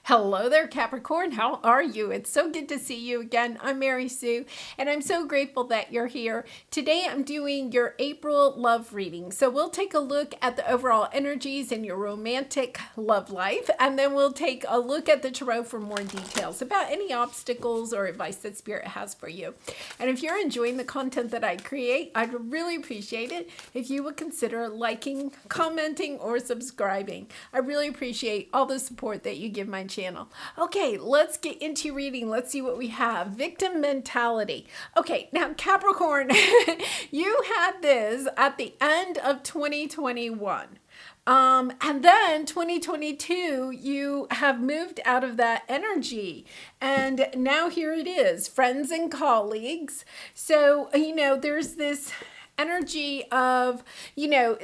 Hello there, Capricorn. How are you? It's so good to see you again. I'm Mary Sue, and I'm so grateful that you're here. Today, I'm doing your April love reading. So we'll take a look at the overall energies in your romantic love life, and then we'll take a look at the tarot for more details about any obstacles or advice that Spirit has for you. And if you're enjoying the content that I create, I'd really appreciate it if you would consider liking, commenting, or subscribing. I really appreciate all the support that you give my channel. Okay, let's get into reading. Let's see what we have. Victim mentality. Okay, now Capricorn, you had this at the end of 2021. And then 2022, you have moved out of that energy. And now here it is, friends and colleagues. So, there's this energy of,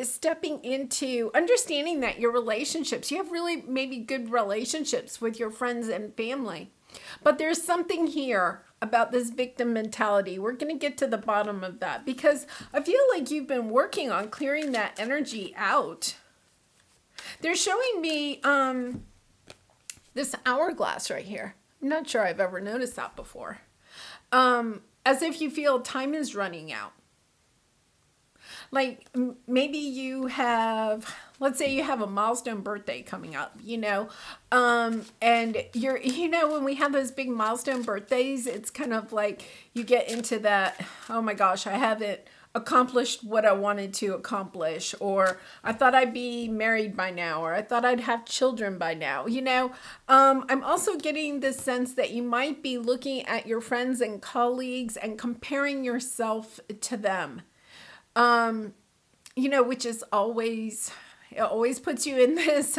stepping into understanding that your relationships, you have really maybe good relationships with your friends and family. But there's something here about this victim mentality. We're going to get to the bottom of that because I feel like you've been working on clearing that energy out. They're showing me this hourglass right here. I'm not sure I've ever noticed that before. As if you feel time is running out. Like maybe you have, let's say you have a milestone birthday coming up, and you're, when we have those big milestone birthdays, it's kind of like you get into that, oh my gosh, I haven't accomplished what I wanted to accomplish, or I thought I'd be married by now, or I thought I'd have children by now, I'm also getting this sense that you might be looking at your friends and colleagues and comparing yourself to them. Which is always, it always puts you in this,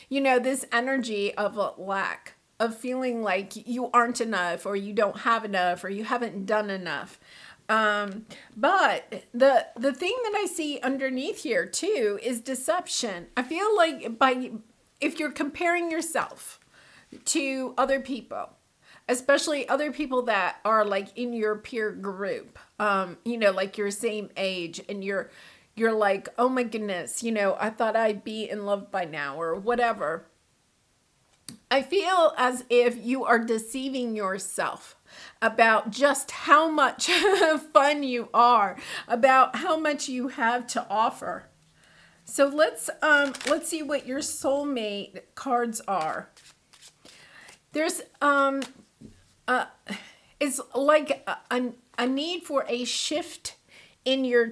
this energy of a lack, of feeling like you aren't enough, or you don't have enough, or you haven't done enough. But the thing that I see underneath here too is deception. I feel like if you're comparing yourself to other people, especially other people that are like in your peer group, like your same age, and you're like, oh my goodness, I thought I'd be in love by now, or whatever. I feel as if you are deceiving yourself about just how much fun you are, about how much you have to offer. So let's see what your soulmate cards are. There's it's like a need for a shift in your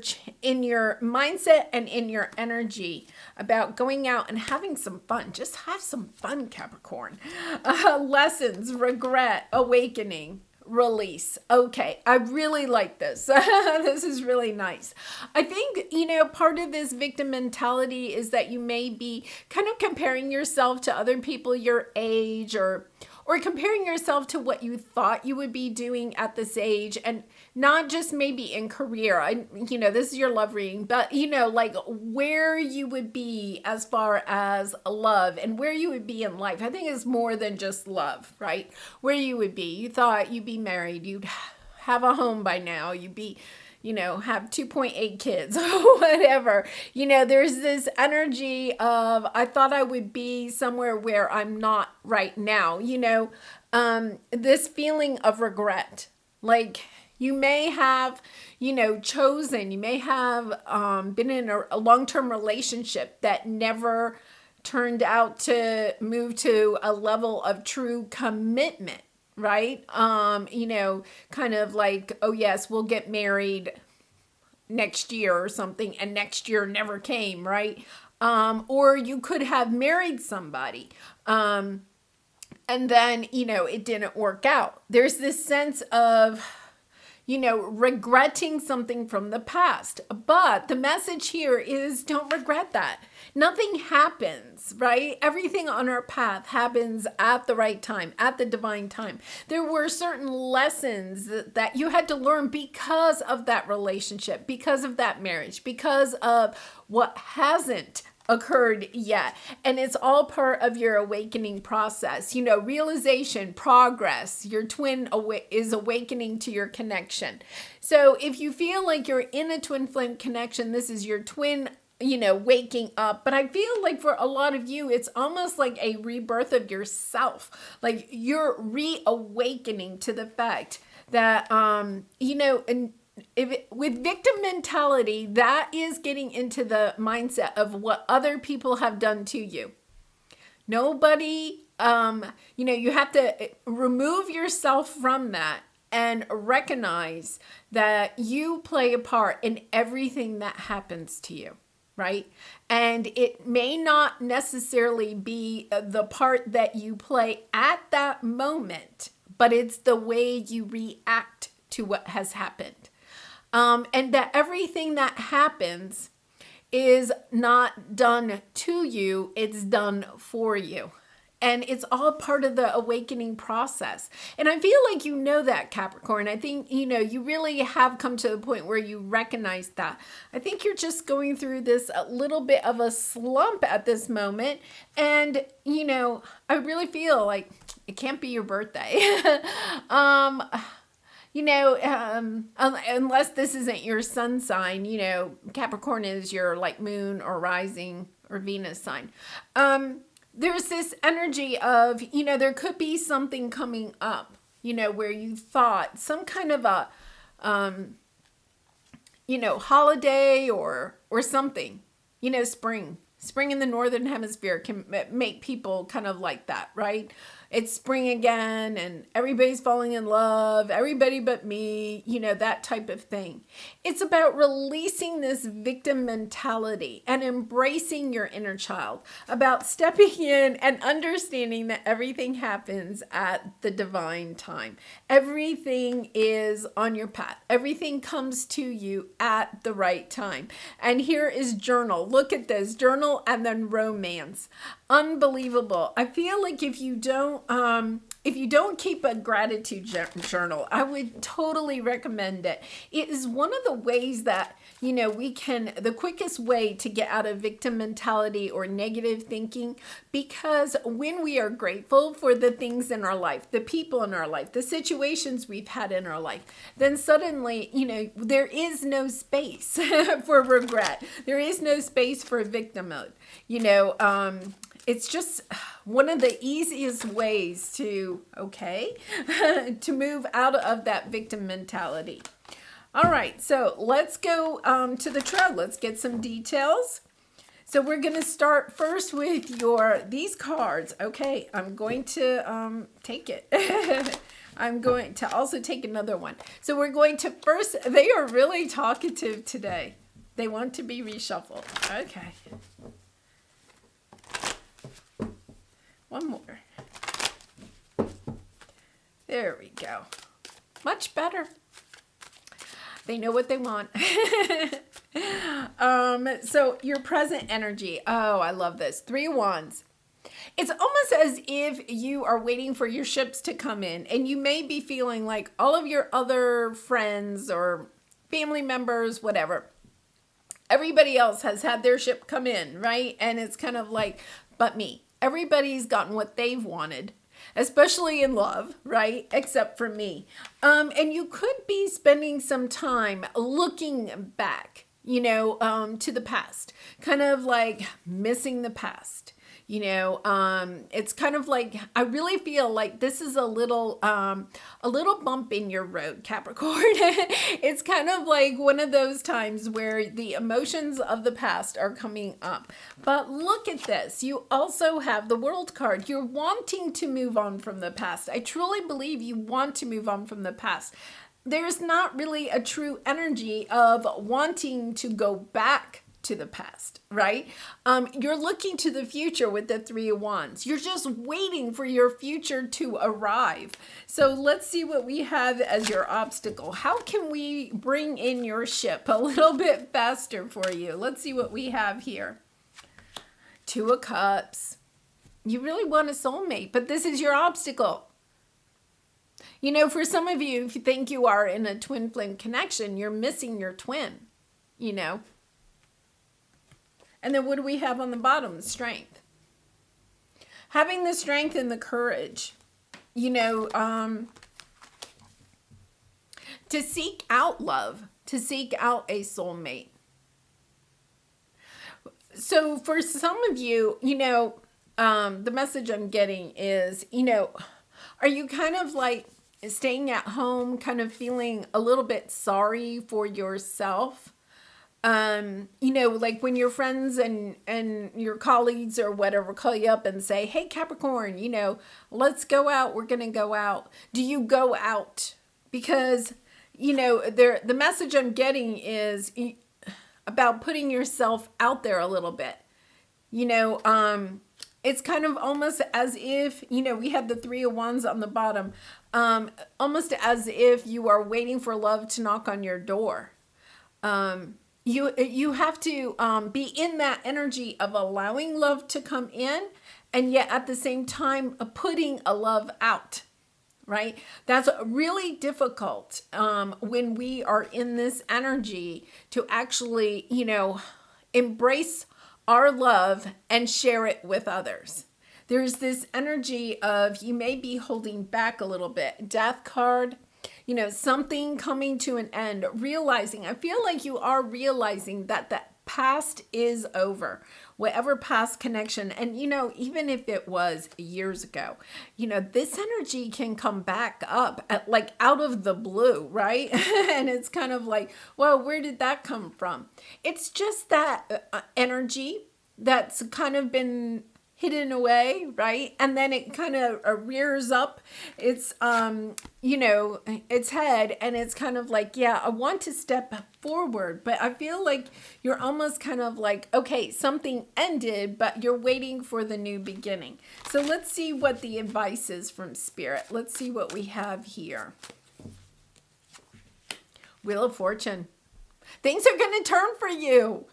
mindset and in your energy about going out and having some fun. Just have some fun, Capricorn. Lessons, regret, awakening, release. Okay, I really like this. This is really nice. I think, part of this victim mentality is that you may be kind of comparing yourself to other people your age, or comparing yourself to what you thought you would be doing at this age, and not just maybe in career. This is your love reading, but like where you would be as far as love and where you would be in life. I think it's more than just love, right? Where you would be. You thought you'd be married, you'd have a home by now, you'd be, have 2.8 kids, whatever. There's this energy of, I thought I would be somewhere where I'm not right now. This feeling of regret. Like you may have, chosen, you may have been in a long-term relationship that never turned out to move to a level of true commitment. Right? Kind of like, oh yes, we'll get married next year or something, and next year never came, right? Or you could have married somebody, and then, it didn't work out. There's this sense of, regretting something from the past. But the message here is don't regret that. Nothing happens, right? Everything on our path happens at the right time, at the divine time. There were certain lessons that you had to learn because of that relationship, because of that marriage, because of what hasn't occurred yet. And it's all part of your awakening process. Realization, progress. Your twin is awakening to your connection. So if you feel like you're in a twin flame connection, this is your twin waking up. But I feel like for a lot of you, it's almost like a rebirth of yourself. Like you're reawakening to the fact that, and with victim mentality, that is getting into the mindset of what other people have done to you. Nobody, you have to remove yourself from that and recognize that you play a part in everything that happens to you, right? And it may not necessarily be the part that you play at that moment, but it's the way you react to what has happened. And that everything that happens is not done to you, it's done for you. And it's all part of the awakening process. And I feel like that, Capricorn. I think, you really have come to the point where you recognize that. I think you're just going through this a little bit of a slump at this moment. And, I really feel like it can't be your birthday. Unless this isn't your sun sign, Capricorn is your like moon or rising or Venus sign. There's this energy of, there could be something coming up, where you thought some kind of a, holiday or something, spring in the Northern Hemisphere can make people kind of like that, right? It's spring again and everybody's falling in love, everybody but me, that type of thing. It's about releasing this victim mentality and embracing your inner child, about stepping in and understanding that everything happens at the divine time. Everything is on your path. Everything comes to you at the right time. And here is journal. Look at this, journal and then romance. Unbelievable. I feel like if you don't keep a gratitude journal, I would totally recommend it. It is one of the ways that, the quickest way to get out of victim mentality or negative thinking, because when we are grateful for the things in our life, the people in our life, the situations we've had in our life, then suddenly, there is no space for regret. There is no space for victimhood. It's just one of the easiest ways to move out of that victim mentality. All right, so let's go to the tarot. Let's get some details. So we're going to start first with these cards. Okay, I'm going to take it. I'm going to also take another one. So we're going to first, they are really talkative today. They want to be reshuffled. Okay. One more. There we go. Much better. They know what they want. So your present energy. Oh, I love this. 3 Wands. It's almost as if you are waiting for your ships to come in, and you may be feeling like all of your other friends or family members, whatever, everybody else has had their ship come in, right? And it's kind of like, but me. Everybody's gotten what they've wanted, especially in love, right? Except for me. And you could be spending some time looking back, to the past, kind of like missing the past. It's kind of like, I really feel like this is a little bump in your road, Capricorn. It's kind of like one of those times where the emotions of the past are coming up. But look at this. You also have the World card. You're wanting to move on from the past. I truly believe you want to move on from the past. There's not really a true energy of wanting to go back to the past, right? You're looking to the future with the 3 of Wands. You're just waiting for your future to arrive. So let's see what we have as your obstacle. How can we bring in your ship a little bit faster for you? Let's see what we have here. 2 of Cups. You really want a soulmate, but this is your obstacle. For some of you, if you think you are in a twin flame connection, you're missing your twin, And then what do we have on the bottom? Strength. Having the strength and the courage, to seek out love, to seek out a soulmate. So for some of you, the message I'm getting is, are you kind of like staying at home, kind of feeling a little bit sorry for yourself? Like when your friends and your colleagues or whatever call you up and say, hey, Capricorn, let's go out. We're going to go out. Do you go out? Because, the message I'm getting is about putting yourself out there a little bit. It's kind of almost as if, we have the 3 of Wands on the bottom, almost as if you are waiting for love to knock on your door. You have to be in that energy of allowing love to come in, and yet at the same time putting a love out, right? That's really difficult when we are in this energy to actually, embrace our love and share it with others. There's this energy of you may be holding back a little bit. Death card. Something coming to an end, I feel like you are realizing that the past is over, whatever past connection. And, even if it was years ago, this energy can come back up like out of the blue, right? And it's kind of like, well, where did that come from? It's just that energy that's kind of been hidden away, right? And then it kind of rears up its, its head, and it's kind of like, yeah, I want to step forward, but I feel like you're almost kind of like, okay, something ended, but you're waiting for the new beginning. So let's see what the advice is from Spirit. Let's see what we have here. Wheel of Fortune. Things are going to turn for you.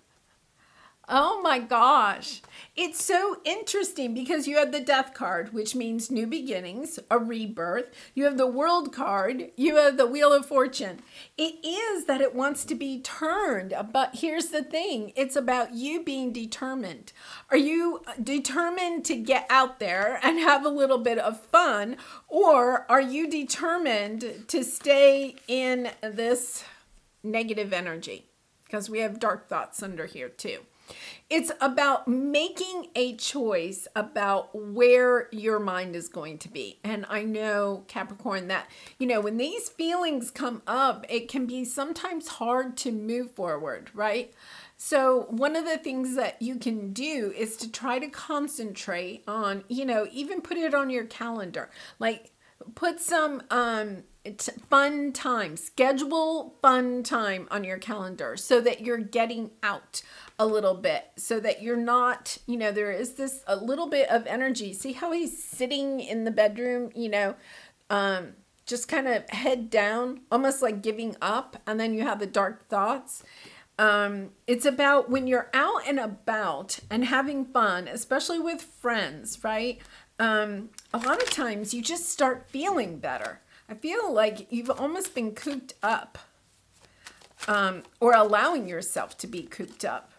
Oh my gosh. It's so interesting because you have the Death card, which means new beginnings, a rebirth. You have the World card. You have the Wheel of Fortune. It is that it wants to be turned. But here's the thing. It's about you being determined. Are you determined to get out there and have a little bit of fun? Or are you determined to stay in this negative energy? Because we have dark thoughts under here too. It's about making a choice about where your mind is going to be. And I know, Capricorn, that, when these feelings come up, it can be sometimes hard to move forward, right? So one of the things that you can do is to try to concentrate on, even put it on your calendar, like put some fun time, schedule fun time on your calendar so that you're getting out a little bit, so that you're not, there is this a little bit of energy. See how he's sitting in the bedroom, just kind of head down, almost like giving up. And then you have the dark thoughts. It's about when you're out and about and having fun, especially with friends, right? A lot of times you just start feeling better. I feel like you've almost been cooped up, or allowing yourself to be cooped up.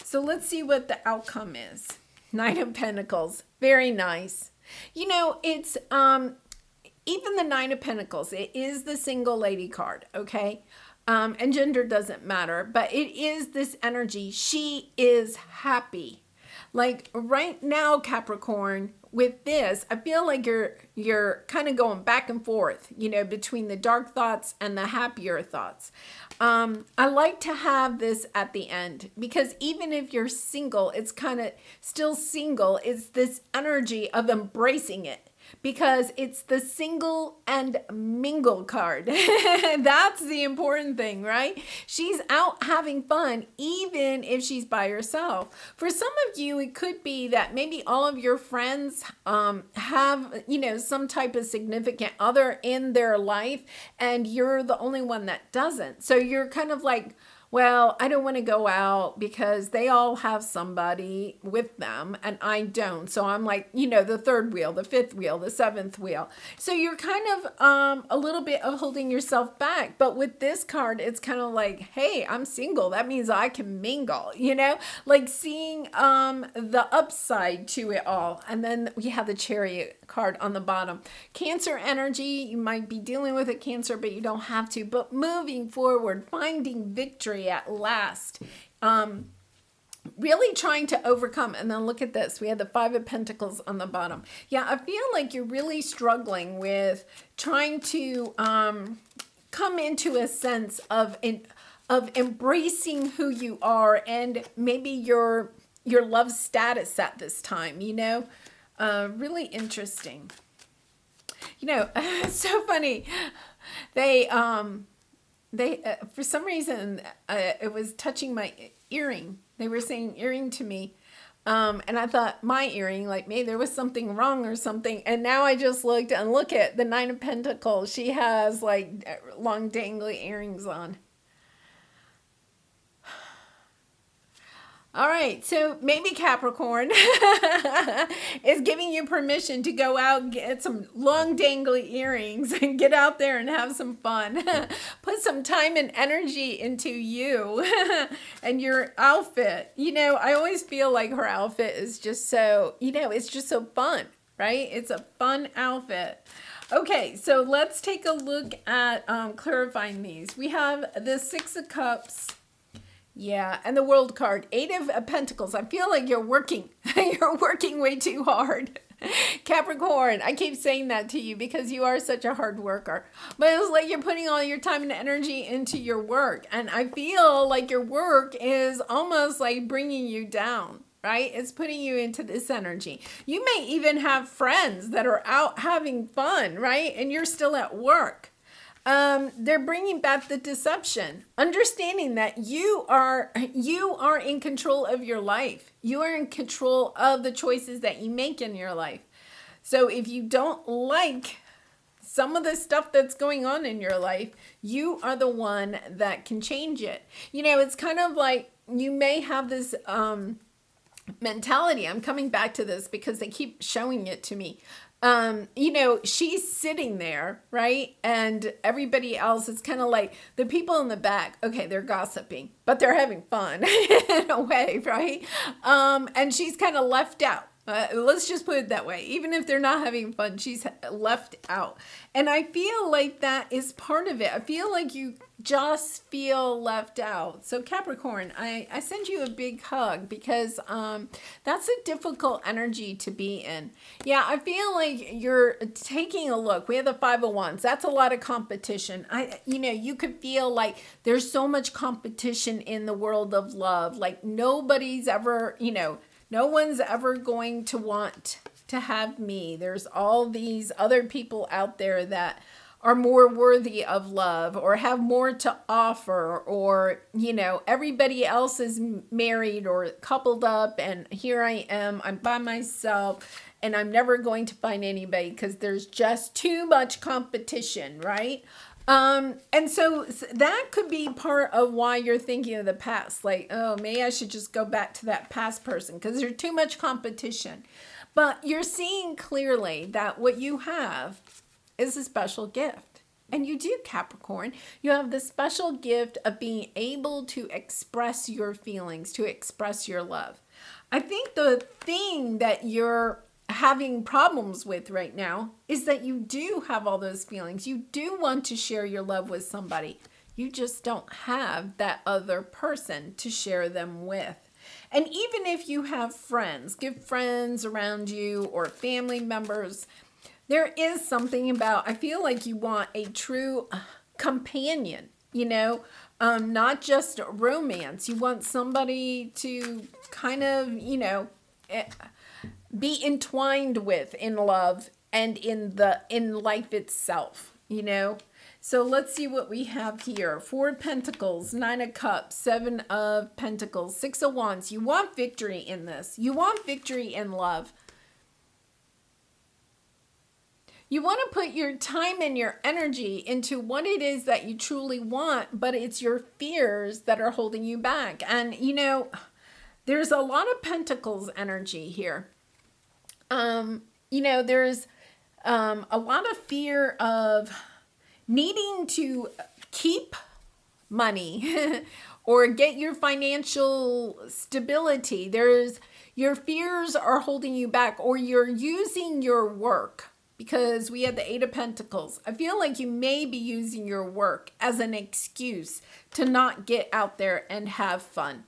So let's see what the outcome is. 9 of Pentacles. Very nice. It's even the 9 of Pentacles. It is the single lady card, okay? And gender doesn't matter, but it is this energy. She is happy. Like right now, Capricorn, with this, I feel like you're kind of going back and forth, between the dark thoughts and the happier thoughts. I like to have this at the end because even if you're single, it's kind of still single. It's this energy of embracing it. Because it's the single and mingle card. That's the important thing, right? She's out having fun, even if she's by herself. For some of you, it could be that maybe all of your friends have, some type of significant other in their life, and you're the only one that doesn't. So you're kind of like, well, I don't want to go out because they all have somebody with them and I don't. So I'm like, the 3rd wheel, the 5th wheel, the 7th wheel. So you're kind of a little bit of holding yourself back. But with this card, it's kind of like, hey, I'm single. That means I can mingle, like seeing the upside to it all. And then we have the Chariot card on the bottom. Cancer energy, you might be dealing with a Cancer, but you don't have to. But moving forward, finding victory at last. really trying to overcome. And then look at this. We had the Five of Pentacles on the bottom. Yeah, I feel like you're really struggling with trying to come into a sense of embracing who you are and maybe your love status at this time, you know? Really interesting. You know, it's so funny. They for some reason, it was touching my earring. They were saying earring to me. And I thought my earring, like maybe there was something wrong or something. And now I just looked and look at the Nine of Pentacles. She has like long dangly earrings on. All right, so maybe Capricorn is giving you permission to go out and get some long dangly earrings and get out there and have some fun. Put some time and energy into you and your outfit. You know, I always feel like her outfit is just so, you know, it's just so fun, right? It's a fun outfit. Okay, so let's take a look at clarifying these. We have the Six of Cups. Yeah, and the World card, Eight of Pentacles. I feel like you're working. You're working way too hard. Capricorn, I keep saying that to you because you are such a hard worker. But it's like you're putting all your time and energy into your work. And I feel like your work is almost like bringing you down, right? It's putting you into this energy. You may even have friends that are out having fun, right? And you're still at work. They're bringing back the deception, understanding that you are in control of your life. You are in control of the choices that you make in your life. So if you don't like some of the stuff that's going on in your life, you are the one that can change it. You know, it's kind of like you may have this, mentality. I'm coming back to this because they keep showing it to me. You know, she's sitting there, right? And everybody else is kind of like the people in the back. Okay, they're gossiping, but they're having fun in a way, right? And she's kind of left out. Let's just put it that way. Even if they're not having fun, she's left out. And I feel like that is part of it. I feel like you just feel left out. So Capricorn, I send you a big hug because that's a difficult energy to be in. Yeah, I feel like you're taking a look. We have the Five of Wands. That's a lot of competition. You know, you could feel like there's so much competition in the world of love. Like nobody's ever, you know, no one's ever going to want to have me. There's all these other people out there that are more worthy of love or have more to offer, or, you know, everybody else is married or coupled up and here I am, I'm by myself and I'm never going to find anybody because there's just too much competition, right? And so that could be part of why you're thinking of the past. Like, oh, maybe I should just go back to that past person because there's too much competition. But you're seeing clearly that what you have is a special gift. And you do, Capricorn. You have the special gift of being able to express your feelings, to express your love. I think the thing that you're having problems with right now is that you do have all those feelings. You do want to share your love with somebody. You just don't have that other person to share them with. And even if you have friends, good friends around you or family members, there is something about, I feel like you want a true companion, you know, not just romance. You want somebody to kind of, you know, be entwined with in love and in life itself, you know. So let's see what we have here. Four of Pentacles, Nine of Cups, Seven of Pentacles, Six of Wands. You want victory in this. You want victory in love. You want to put your time and your energy into what it is that you truly want, but it's your fears that are holding you back. And, you know, there's a lot of Pentacles energy here. You know, there's a lot of fear of needing to keep money or get your financial stability. Your fears are holding you back, or you're using your work, because we had the Eight of Pentacles. I feel like you may be using your work as an excuse to not get out there and have fun.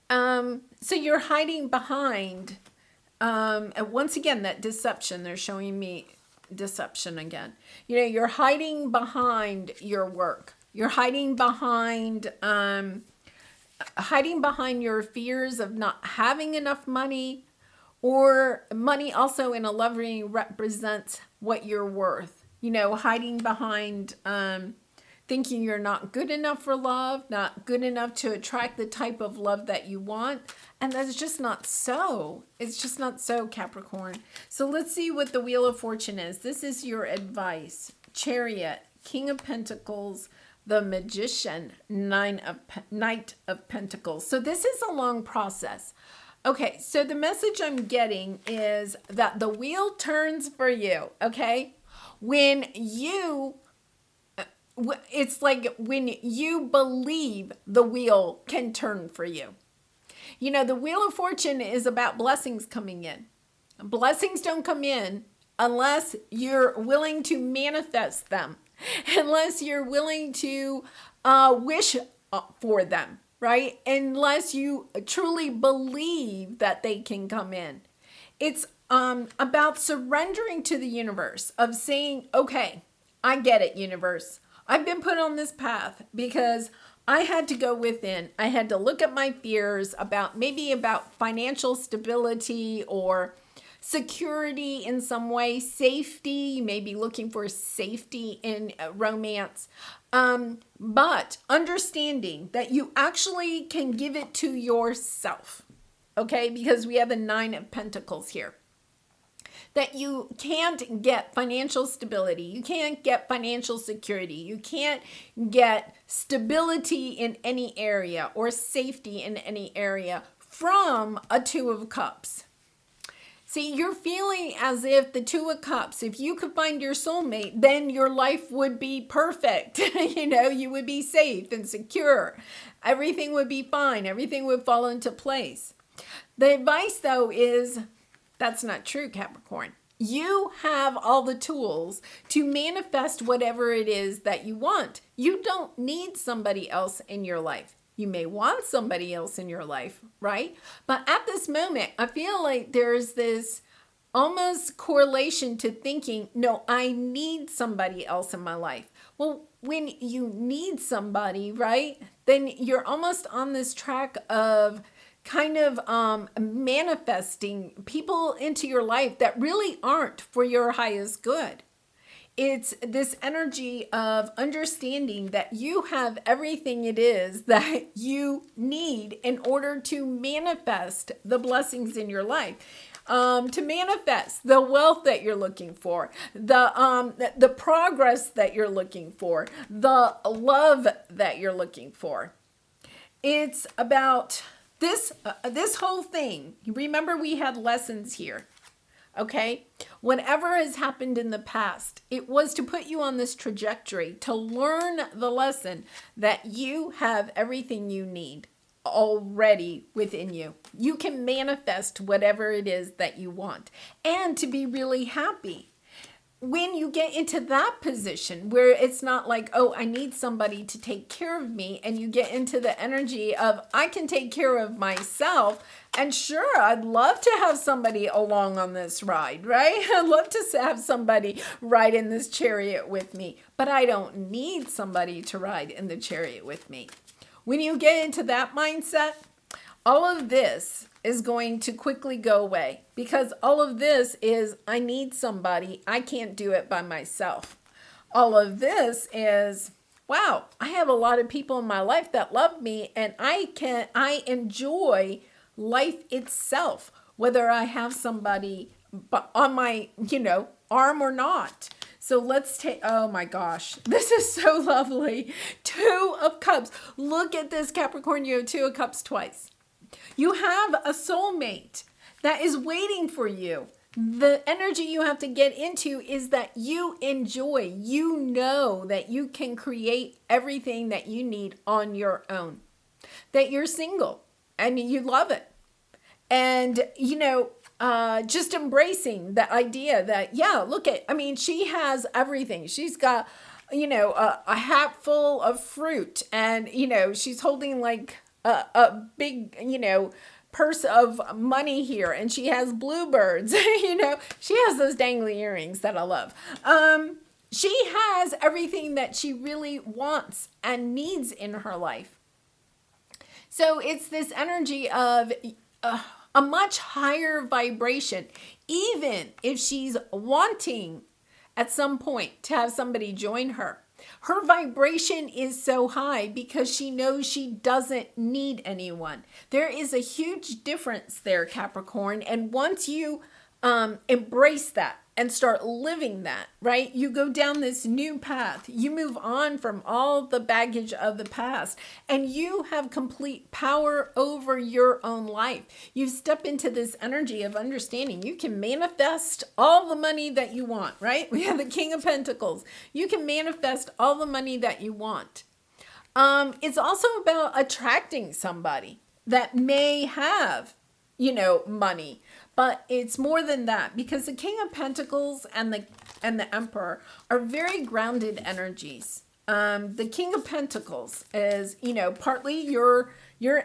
So you're hiding behind, and once again, that deception, they're showing me deception again. You're hiding behind your work. You're hiding behind your fears of not having enough money, or money also in a love reading represents what you're worth. Hiding behind thinking you're not good enough for love, not good enough to attract the type of love that you want. And that's just not so. It's just not so, Capricorn. So let's see what the Wheel of Fortune is. This is your advice. Chariot, King of Pentacles, the Magician, Knight of Pentacles. So this is a long process. Okay, so the message I'm getting is that the wheel turns for you, okay? It's like when you believe the wheel can turn for you. The Wheel of Fortune is about blessings coming in. Blessings don't come in unless you're willing to manifest them, unless you're willing to wish for them, right? Unless you truly believe that they can come in. It's about surrendering to the universe, of saying, okay, I get it, universe. I've been put on this path because I had to go within. I had to look at my fears about financial stability or security in some way, safety. You may be looking for safety in romance. But understanding that you actually can give it to yourself, okay? Because we have the Nine of Pentacles here. That you can't get financial stability. You can't get financial security. You can't get stability in any area or safety in any area from a Two of Cups. See, you're feeling as if the Two of Cups, if you could find your soulmate, then your life would be perfect. You would be safe and secure. Everything would be fine. Everything would fall into place. The advice, though, is that's not true, Capricorn. You have all the tools to manifest whatever it is that you want. You don't need somebody else in your life. You may want somebody else in your life, right? But at this moment, I feel like there's this almost correlation to thinking, no, I need somebody else in my life. Well, when you need somebody, right, then you're almost on this track of kind of manifesting people into your life that really aren't for your highest good. It's this energy of understanding that you have everything it is that you need in order to manifest the blessings in your life. To manifest the wealth that you're looking for, the progress that you're looking for, the love that you're looking for. It's about this whole thing. Remember, we had lessons here. Okay? Whatever has happened in the past, it was to put you on this trajectory to learn the lesson that you have everything you need already within you. You can manifest whatever it is that you want and to be really happy. When you get into that position where it's not like, oh, I need somebody to take care of me, and you get into the energy of, I can take care of myself, and sure, I'd love to have somebody along on this ride, right? I'd love to have somebody ride in this chariot with me, but I don't need somebody to ride in the chariot with me. When you get into that mindset, all of this is going to quickly go away, because all of this is, I need somebody. I can't do it by myself. All of this is, wow, I have a lot of people in my life that love me, and I enjoy life itself, whether I have somebody on my, arm or not. So let's take, oh my gosh, this is so lovely. Two of Cups. Look at this, Capricorn, you have Two of Cups twice. You have a soulmate that is waiting for you. The energy you have to get into is that you enjoy, you know that you can create everything that you need on your own, that you're single and you love it. And, just embracing the idea that, she has everything. She's got, a hat full of fruit, and, she's holding like a big, purse of money here, and she has bluebirds. She has those dangly earrings that I love. She has everything that she really wants and needs in her life. So it's this energy of a much higher vibration, even if she's wanting at some point to have somebody join her. Her vibration is so high because she knows she doesn't need anyone. There is a huge difference there, Capricorn. And once you embrace that and start living that, right? You go down this new path. You move on from all the baggage of the past, and you have complete power over your own life. You step into this energy of understanding. You can manifest all the money that you want, right? We have the King of Pentacles. You can manifest all the money that you want. It's also about attracting somebody that may have, money. But it's more than that, because the King of Pentacles and the Emperor are very grounded energies. The King of Pentacles is, partly your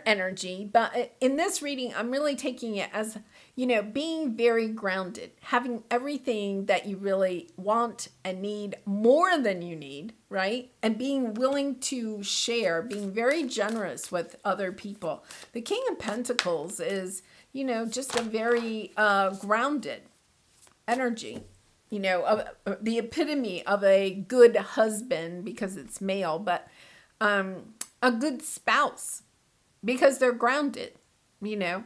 energy, but in this reading, I'm really taking it as, being very grounded, having everything that you really want and need more than you need, right? And being willing to share, being very generous with other people. The King of Pentacles is, just a very grounded energy, the epitome of a good husband because it's male, but a good spouse because they're grounded, They're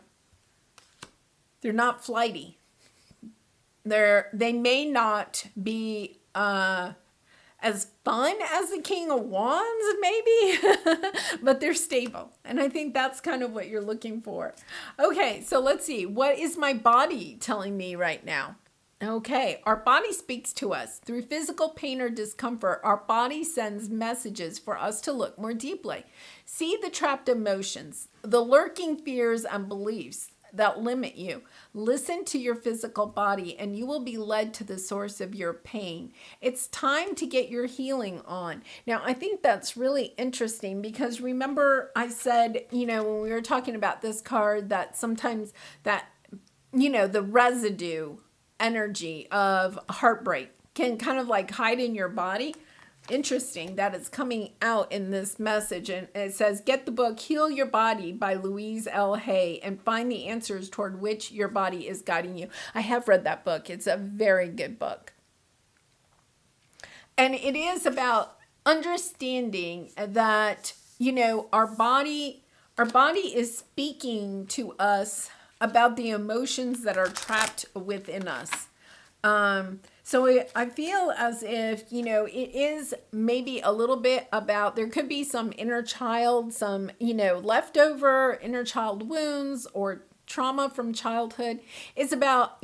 not flighty. They may not be as fun as the King of Wands, maybe, but they're stable. And I think that's kind of what you're looking for. Okay, so let's see. What is my body telling me right now? Okay, our body speaks to us. Through physical pain or discomfort, our body sends messages for us to look more deeply. See the trapped emotions, the lurking fears and beliefs that limit you. Listen to your physical body and you will be led to the source of your pain. It's time to get your healing on. Now, I think that's really interesting because remember I said, when we were talking about this card, that sometimes that, the residue energy of heartbreak can kind of like hide in your body. Interesting that it's coming out in this message, and it says, get the book Heal Your Body by Louise L. Hay and find the answers toward which your body is guiding you. I have read that book. It's a very good book. And it is about understanding that, our body is speaking to us about the emotions that are trapped within us. So I feel as if, it is maybe a little bit about, there could be some inner child, some, leftover inner child wounds or trauma from childhood. It's about,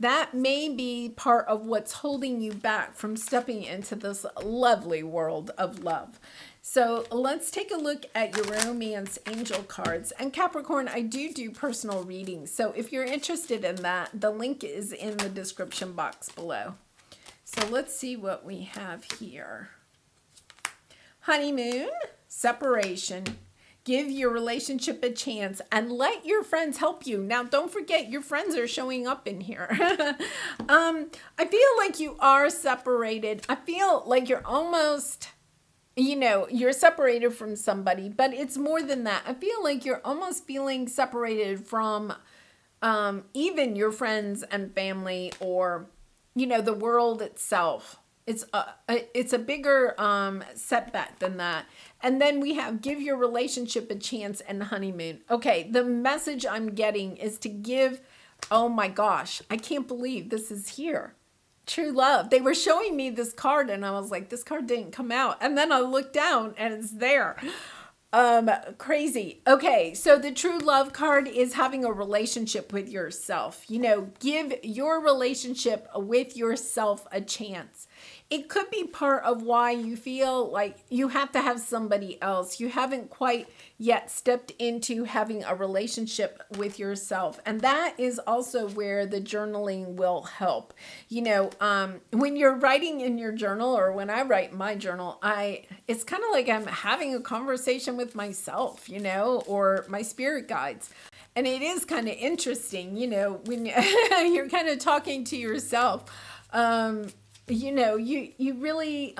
that may be part of what's holding you back from stepping into this lovely world of love. So let's take a look at your romance angel cards. And Capricorn, I do personal readings. So if you're interested in that, the link is in the description box below. So let's see what we have here. Honeymoon Separation. Give your relationship a chance and let your friends help you. Now, don't forget your friends are showing up in here. I feel like you are separated. I feel like you're almost... you're separated from somebody, but it's more than that. I feel like you're almost feeling separated from even your friends and family or, the world itself. It's a bigger setback than that. And then we have give your relationship a chance and honeymoon. Okay, the message I'm getting is to give, oh my gosh, I can't believe this is here. True love. They were showing me this card and I was like, this card didn't come out. And then I looked down and it's there. Crazy. Okay. So the true love card is having a relationship with yourself. Give your relationship with yourself a chance. It could be part of why you feel like you have to have somebody else. You haven't quite, yet stepped into having a relationship with yourself. And that is also where the journaling will help. When you're writing in your journal, or when I write my journal, it's kind of like I'm having a conversation with myself, or my spirit guides. And it is kind of interesting, when you're kind of talking to yourself. You really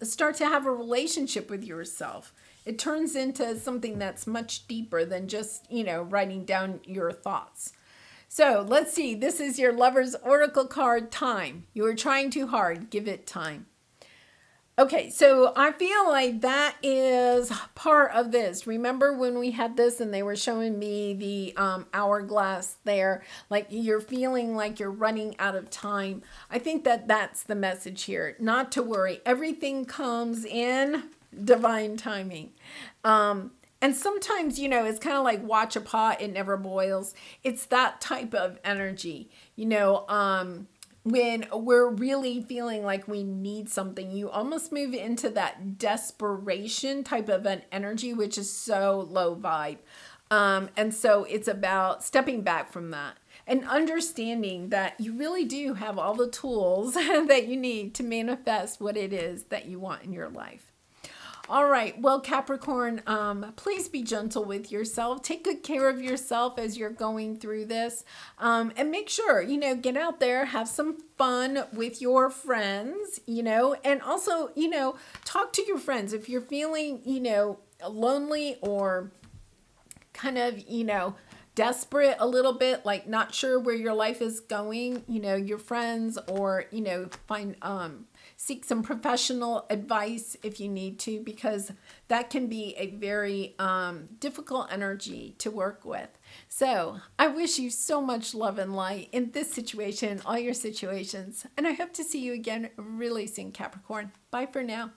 start to have a relationship with yourself. It turns into something that's much deeper than just, writing down your thoughts. So let's see. This is your Lover's Oracle card, time. You are trying too hard. Give it time. Okay, so I feel like that is part of this. Remember when we had this and they were showing me the hourglass there, like you're feeling like you're running out of time. I think that that's the message here. Not to worry. Everything comes in divine timing. And sometimes, it's kind of like watch a pot, it never boils. It's that type of energy, when we're really feeling like we need something, you almost move into that desperation type of an energy, which is so low vibe. And so it's about stepping back from that and understanding that you really do have all the tools that you need to manifest what it is that you want in your life. All right. Well, Capricorn, please be gentle with yourself. Take good care of yourself as you're going through this. And make sure, get out there, have some fun with your friends, and also, talk to your friends. If you're feeling, lonely or kind of, desperate a little bit, like not sure where your life is going, your friends, or, seek some professional advice if you need to, because that can be a very difficult energy to work with. So I wish you so much love and light in this situation, all your situations, and I hope to see you again really soon, Capricorn. Bye for now.